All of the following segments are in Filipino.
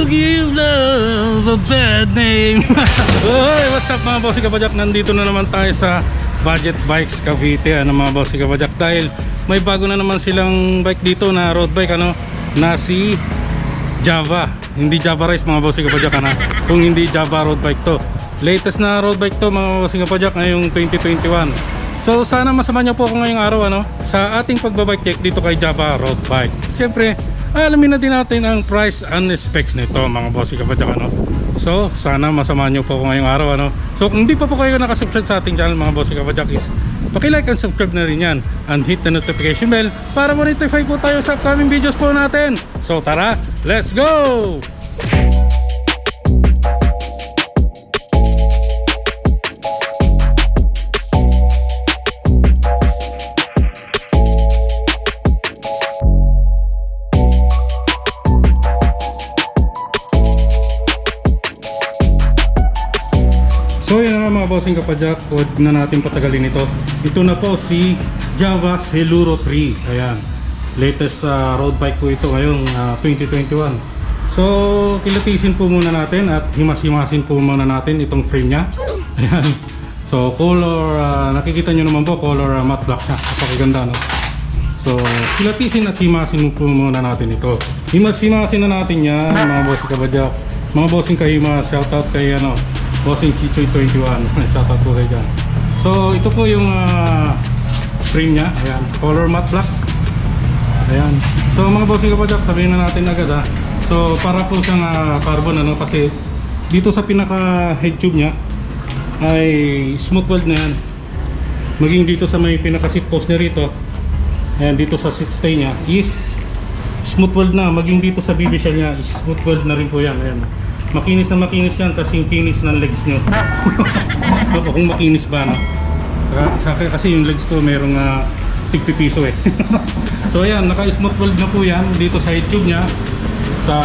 give love a bad name. Hey, what's up mga bossy kabajak? Nandito na naman tayo sa Budget Bikes Cavite, ano mga bossy kabajak, dahil may bago na naman silang bike dito na road bike, ano, na si Java. Hindi Java Race mga bossy kabajak, ano? Kung hindi Java road bike to. Latest na road bike to mga bossy kabajak ngayong 2021. So sana masama niyo po ako ngayong araw, ano, sa ating pagbabike check dito kay Java road bike. Siyempre alamin na din natin ang price and specs nito mga bossy kabajak, ano. So sana masama niyo po ako ngayong araw, ano. So kung hindi pa po kayo nakasubscribe sa ating channel mga bossy kabajak, is paki-like and subscribe na rin yan, and hit the notification bell para ma-notify po tayo sa upcoming videos po natin. So tara, let's go! So yun na nga mga bossing kapadyak, huwag na natin patagalin ito. Ito na po si Java Celuro 3. Ayan, latest road bike po ito ngayong 2021. So kilatisin po muna natin at himas-himasin po muna natin itong frame nya. Ayan, so color, nakikita nyo naman po, color matte black siya. Napakaganda, no? So kilatisin at himasin po muna natin ito. Himas-himasin na natin yan mga bossing kapadyak. Mga bossing kahimas, shoutout kay ano, Bossing Chichoy 21. Shoutout po kayo dyan. So ito po yung frame nya. Ayan, color matte black. Ayan. So mga bossing kapadyak, sabihin na natin agad, ha. So para po siyang carbon, ano, kasi dito sa pinaka head tube nya ay smooth weld na yan. Maging dito sa may pinaka seat post nya rito, ayan, dito sa seat stay nya is smooth weld na. Maging dito sa BB shell nya is smooth weld na rin po yan. Ayan, makinis na makinis yan, kasi yung kinis ng legs nyo. Kung makinis ba, no? Sa akin kasi yung legs ko merong tigpipiso eh. So ayan, naka-smooth weld na po yan dito sa head tube nya, sa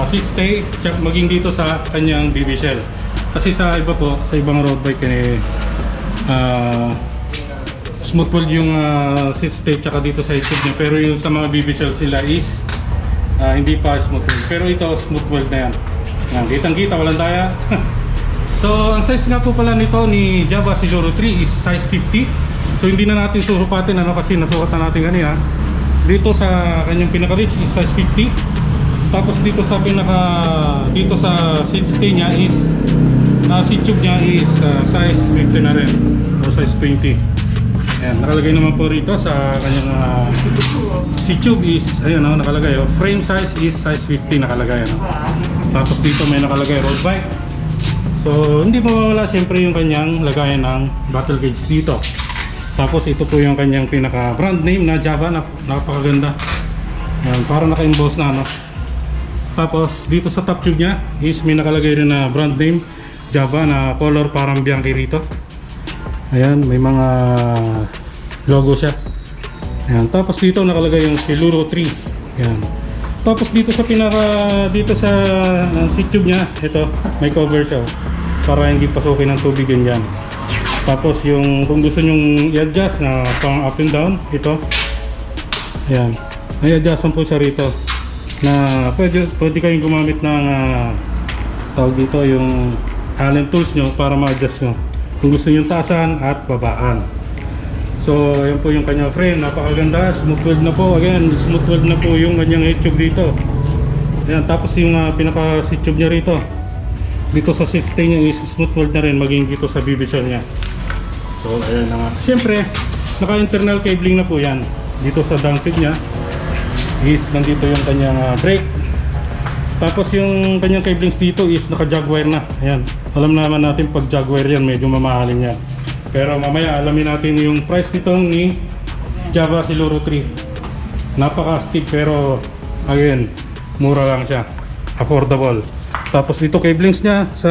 seat stay, maging dito sa kanyang BB shell. Kasi sa iba po, sa ibang road bike eh, smooth weld yung seat stay tsaka dito sa head tube nya, pero yung sa mga BB shell sila is hindi pa smooth weld. Pero ito smooth weld na yan. Yan, kitang-kita, walang daya. So, ang size nga po pala nito ni Java Celuro 3 is size 50. So, hindi na natin susukatin, ano, kasi nasukat na natin kanina. Dito sa kanyang pinaka-reach is size 50. Tapos dito sa dito sa seat stay niya is seat tube niya is size 50 na rin, o size 20. Ayan, nakalagay naman po rito sa kanyang seat tube is, ayan, oh, nakalagay, oh, frame size is size 50 nakalagay, ano. Tapos dito may nakalagay road bike. So hindi mawawala siyempre yung kanyang lagayan ng battle gauge dito. Tapos ito po yung kanyang pinaka brand name na Java, napakaganda. Ayan, para naka-emboss na, ano. Tapos dito sa top tube nya is may nakalagay rin na brand name Java na color parang Bianchi rito. Ayan, may mga logo siya. Ayan, tapos dito nakalagay yung Celuro 3. Ayan. Tapos dito sa dito sa seat tube nya, ito may cover siya, para hindi pasukin ng tubig yun dyan. Tapos yung kung gusto nyong i-adjust na pang up and down, ito, ayan, may adjustment po siya rito na pwede kayong gumamit ng tawag dito, yung Allen tools nyo para ma-adjust nyo kung gusto nyo taasan at babaan. So ayan po yung kanyang frame, napakaganda, smooth weld na po. Again, smooth weld na po yung kanyang head tube dito. Ayan, tapos yung pinaka seat tube nya rito, dito sa seat stay nya is smooth weld na rin, maging dito sa BB shell nya. So ayan na nga. Siyempre, naka internal cabling na po yan. Dito sa down tube nya is nandito yung kanyang brake. Tapos yung kanyang cablings dito is naka Jaguar na. Ayan, alam naman natin pag Jaguar yan, medyo mamahalin yan. Pero mamaya alamin natin yung price nitong ni Java Celuro 3. Napaka-steep pero again, mura lang siya, affordable. Tapos dito cablings nya sa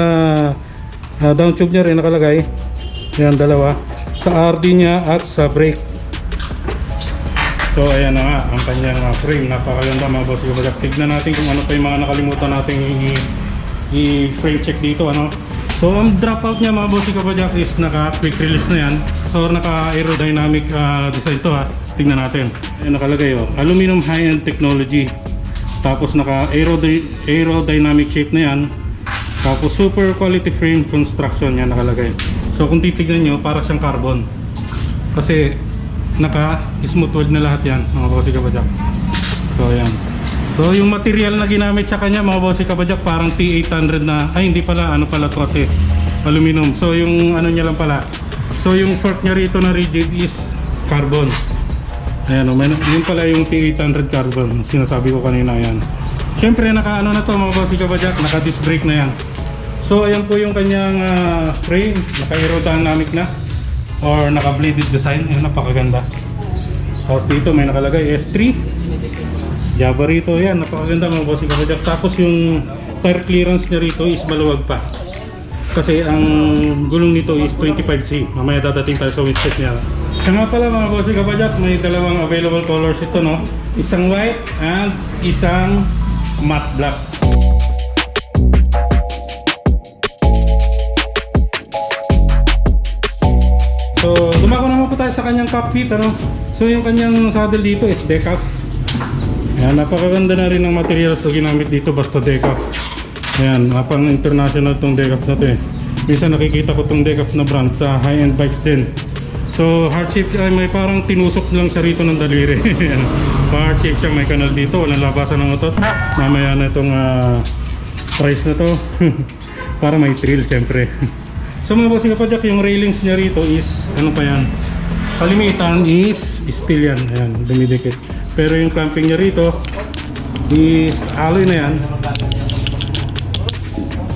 down tube nya rin nakalagay. Yan, dalawa, sa RD nya at sa brake. So ayan na nga ang kanyang frame, napakaganda mga boss. Tignan natin kung ano pa yung mga nakalimutan natin i-frame check dito, ano. So ang dropout niya mga bossy kapadyak is naka quick release na yan. So naka aerodynamic design to, ha. Tingnan natin. Ayan, nakalagay, oh, aluminum high-end technology. Tapos naka aerodynamic shape na yan. Tapos super quality frame construction yan nakalagay. So kung titignan nyo, para siyang carbon. Kasi naka smooth weld na lahat yan mga bossy kabajak. So ayan. So yung material na ginamit sa kanya mga bossy kabajak, parang T800 na, ay hindi pala, ano pala to kasi aluminum. So yung ano niya lang pala, so yung fork niya rito na rigid is carbon. Ayan o, yun pala yung T800 carbon, sinasabi ko kanina. Yan, syempre naka ano na to mga bossy kabajak, naka disc brake na yan. So ayan po yung kanyang frame, naka aerodynamic na or naka bladed design. Ayan, napakaganda. Tapos dito may nakalagay S3 Java rito. Yan, napakaganda mga bossy kabajak. Tapos yung tire clearance niya rito is maluwag pa, kasi ang gulong nito is 25C. Mamaya dadating tayo sa windshield niya. Siya nga pala mga bossy kabajak, may dalawang available colors ito, no? Isang white and isang matte black. So dumako naman po tayo sa kanyang cockpit, ano? So yung kanyang saddle dito is decaf. Ayan, napakaganda na rin ng materials na ginamit dito, basta decaf. Ayan, pang international tong decaf na to eh. Minsan nakikita ko tong decaf na brand sa high-end bikes din. So heart shape ay may parang tinusok lang siya rito ng daliri. Heart shape siya, may kanal dito, walang labasan ng utot. Mamaya na itong price na to. Para may thrill syempre. So mga bossy kabajak, yung railings niya rito is ano pa yan, kalimitan is steel yan. Ayan, dumidikit. Pero yung clamping niya rito is alloy na yan.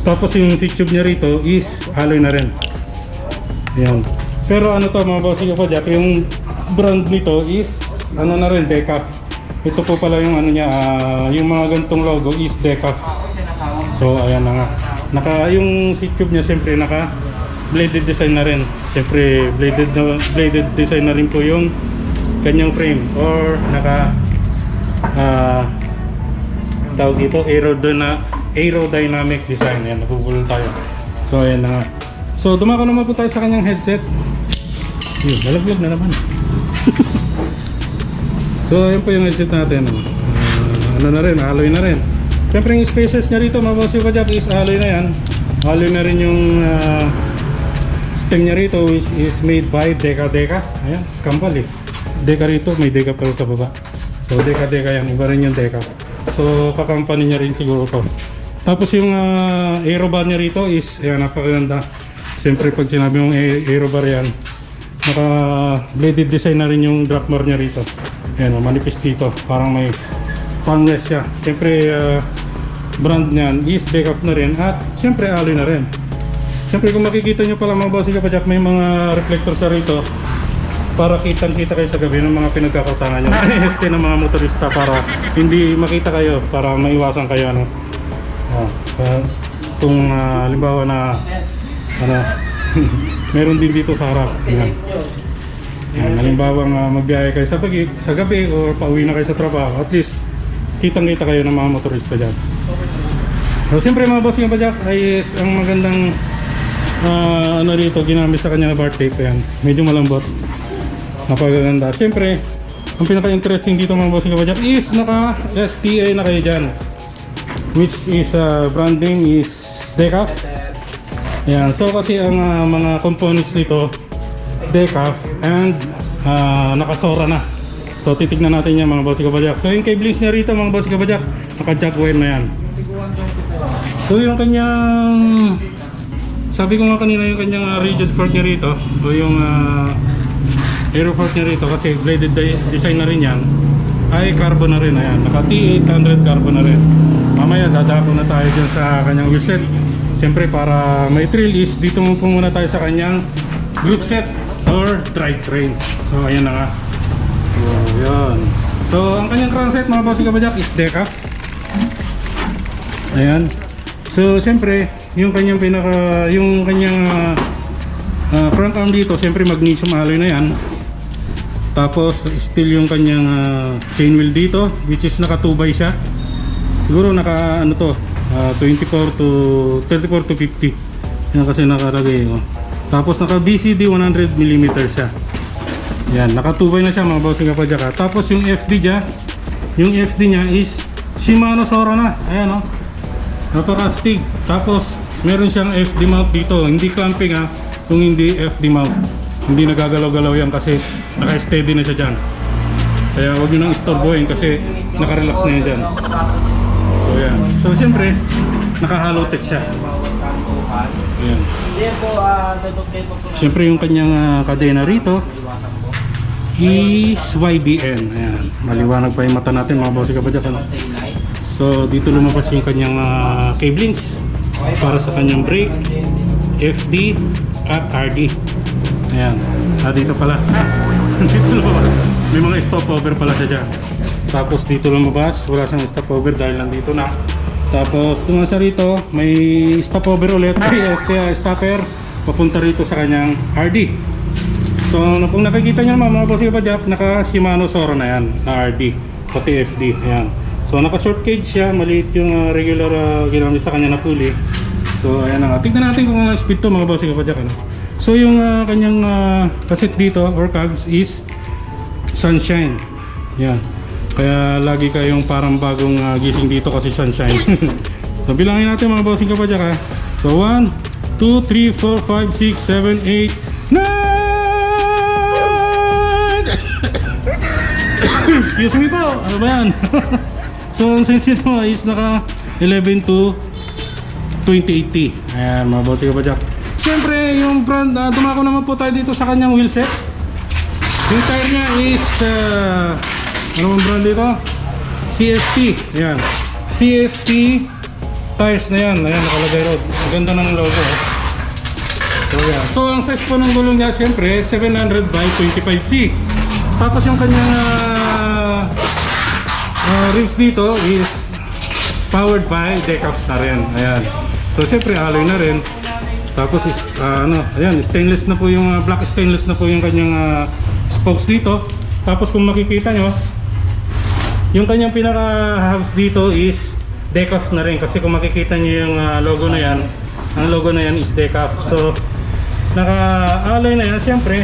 Tapos yung seat tube niya rito is alloy na rin. Ayan. Pero ano to mga bossy kabajak, yung brand nito is ano na rin, decaf. Ito po pala yung ano niya, yung mga gantong logo is decaf. So ayan na nga. Yung seat tube niya siyempre naka bladed design na rin. Siyempre bladed design na rin po yung kanyang frame, or naka tawag dito aerodynamic design. Yan, nabubulol tayo. So ayan na nga. So dumako naman po tayo sa kanyang headset. Yun, nalaglag na naman. So ayan po yung headset natin. Ano na rin, alloy na rin. Siyempre yung spacers niya rito mga bossy kabajak is alloy na yan. Alloy na rin yung stem niya rito is made by Deca. Ayan, Kampal eh. Deca rito, may Deca pa sa baba. So Deca yan, iba rin yung Deca. So kakampany niya rin siguro to. Tapos yung aerobar niya rito is ayan, napakaganda. Siyempre pag sinabi mong aerobar yan, naka bladed design na rin yung drop bar niya rito. Ayan, manipis dito, parang may pangless siya. Siyempre brand niyan is Decaf na rin, at siyempre alloy na rin. Siyempre kung makikita nyo pala mga bossy kabajak, may mga reflector sa rito para kitang-kita kayo sa gabi ng mga pinagkakatangan nyo. Este ng mga motorista para hindi makita kayo, para maiwasan kayo, ano. Kung halimbawa na ano, meron din dito sa harap. Yan. Halimbawa magbiyahe kayo sa gabi o pauwi na kayo sa trabaho, at least kitang-kita kayo ng mga motorista dyan. So siyempre mga bossy kabajak, ay ang magandang ano rito ginamit sa kanya na bar tape. Yan, medyo malambot, napakaganda. Siyempre ang pinaka-interesting dito mga bossy kabajak is naka STA na kayo dyan, which is brand name is Decaf. Yan, so kasi ang mga components nito Decaf and nakasora na. So titignan natin yan mga bossy kabajak. So yung cablings niya rito mga bossy kabajak, naka-jack wire na yan. So yung kanyang, sabi ko nga kanina, yung kanyang rigid fork niya rito o yung aero fork niya rito, kasi bladed design na rin yan, ay carbon na rin. Ayan, naka T800 carbon na rin. Mamaya dadako na tayo dyan sa kanyang wheelset. Siyempre para may thrill is dito mo po muna tayo sa kanyang group set or drivetrain. So ayan na nga. So yun. So ang kanyang crankset mga bossy kabajak is Decaf. Ayan. So siyempre yung kanyang front arm dito, siyempre magnesium alloy na yan. Tapos steel yung kanyang chain wheel dito, which is naka 2x siya. Siguro naka ano to, 34 to 50. Yan kasi nakalagay, oh. Tapos naka BCD 100mm siya. Yan, naka 2x na siya mga bossy kabajak. Tapos yung FD niya is Shimano Sora na. Ayan, oh. Napaka-astig. Tapos meron siyang FD mount dito. Hindi clamping ha, kung hindi FD mount. Hindi nagagalaw-galaw yan kasi naka-steady na siya dyan. Kaya huwag nyo nang istorbohin kasi naka-relax na yan dyan. So yan. So siyempre, naka-hollow tech siya. Ayan. Siyempre yung kanyang kadena rito is YBN. Ayan. Maliwanag pa yung mata natin mga bossy kabadyak, ano? So dito lumabas yung kanyang cablings para sa kanyang brake, FD at RD. Ayan. Dito pala. Dito lumabas. May mga stopover pala siya dyan. Tapos dito lumabas, wala siyang stopover dahil nandito na. Tapos kung nasa rito, may stopover ulit. Kaya stopper papunta rito sa kanyang RD. So kung nakikita nyo naman mga bossy kabadyak, naka Shimano Sora na yan, na RD, pati FD. Ayan. So naka short cage siya, maliit yung regular ginamit sa kanya na pulley. So ayan na nga. Tignan natin kung ang speed to mga bossy kabadyak, ano? So yung kanyang cassette dito or cogs is Sunshine. Yan. Kaya lagi kayong parang bagong gising dito kasi Sunshine. So bilangin natin mga bossing kabadyak, ha. So 1, 2, 3, 4, 5, 6, 7, 8, 9. Excuse me po. Ano ba yan? So ang sense nito is naka 11 to 2080. Ayan mga bossing kabadyak. Siyempre yung brand, dumako naman po tayo dito sa kanyang wheelset. Yung tire niya is ano ang brand dito? CST. Ayan. CST tires na yan. Ayan, nakalagay road. Ang ganda ng logo. So yan. So ang size po ng gulong niya siyempre 700 by 25C. Tapos yung kanyang rims dito is powered by decals na rin. Ayan. So siyempre alloy na rin. Tapos is ayan, stainless na po yung black stainless na po yung kanyang spokes dito. Tapos kung makikita nyo, yung kanyang pinaka hubs dito is decals na rin. Kasi kung makikita nyo yung logo na yan, ang logo na yan is decals. So naka alloy na yan, siyempre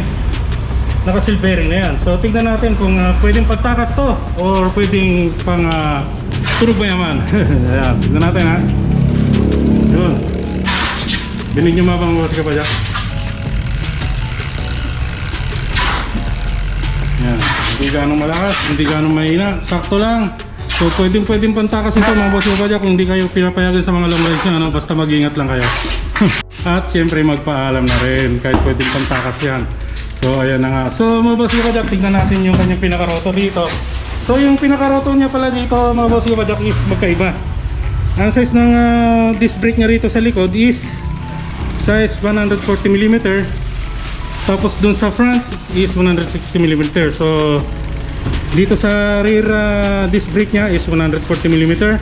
naka silvering na yan. So tignan natin kung pwedeng pagtakas to or pwedeng pang turog mayaman. Ayan, tignan natin, ha. Yun. Binig nyo mabang boss kabadyak. Yan. Hindi ganong malakas, hindi ganong mahina, sakto lang. So pwedeng pantakas ito mga boss kabadyak kung hindi kayo pinapayagan sa mga long rides nyo, ano? Basta mag-ingat lang kayo. At siyempre magpaalam na rin kahit pwedeng pantakas yan. So ayan na nga. So mga boss kabadyak, tignan natin yung kanyang pinakarotor dito. So yung pinakarotor niya pala dito mga boss kabadyak is magkaiba. Ang size ng disc brake niya rito sa likod is size 140mm. Tapos dun sa front is 160mm. So dito sa rear disc brake nya is 140mm.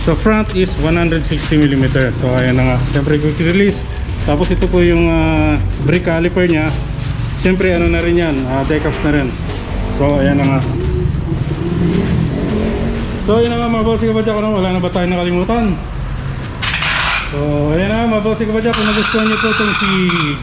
So front is 160mm. So ayan na nga. Siyempre quick release. Tapos ito po yung brake caliper nya. Siyempre ano na rin yan, decals na rin. So ayan na nga. So ayan na nga mga bossy kabadyak, wala na ba tayo nakalimutan? So ayan na mga bossy kabadyak, kung nagustuhan nyo po itong si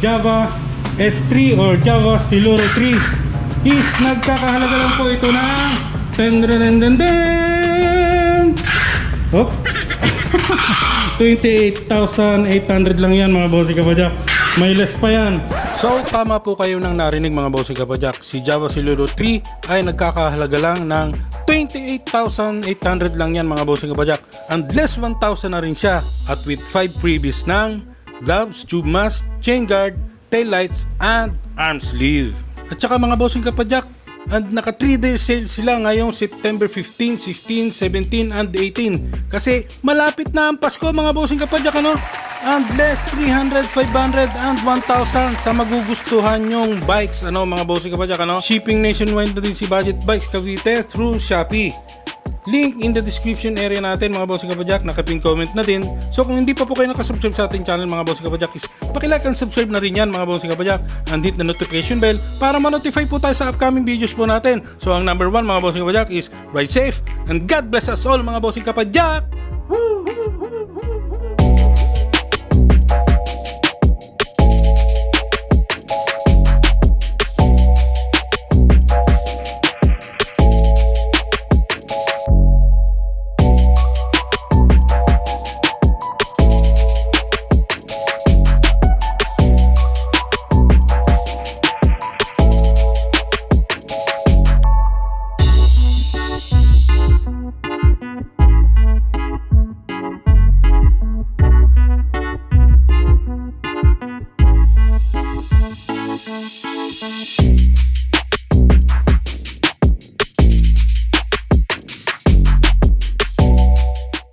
Java S3 or Java Siluro 3 is nagkakahalaga lang po ito na 28,800 lang yan mga bossy kabadyak. May less pa yan. So tama po kayo nang narinig mga bossy kabadyak. Si Java Siluro 3 ay nagkakahalaga lang ng 28,800 lang yan mga bossy kabadyak. And less 1,000 na rin siya. At with 5 freebies ng gloves, tube mask, chain guard, tail lights, and arm sleeve. At saka mga bossy kabadyak, and naka 3-day sale sila ngayong September 15, 16, 17, and 18. Kasi malapit na ang Pasko mga bossing kapadyak, ano? And less 300, 500, and 1,000 sa magugustuhan nyong bikes, ano mga bossing kapadyak, ano? Shipping nationwide na din si Budget Bikes Cavite through Shopee. Link in the description area natin mga bossing kapadyak, nakapin comment na din. So kung hindi pa po kayo nakasubscribe sa ating channel mga bossing kapadyak, is pakilike and subscribe na rin yan mga bossing kapadyak, and hit the notification bell para ma-notify po tayo sa upcoming videos po natin. So ang number 1 mga bossing kapadyak is ride safe and God bless us all mga bossing kapadyak.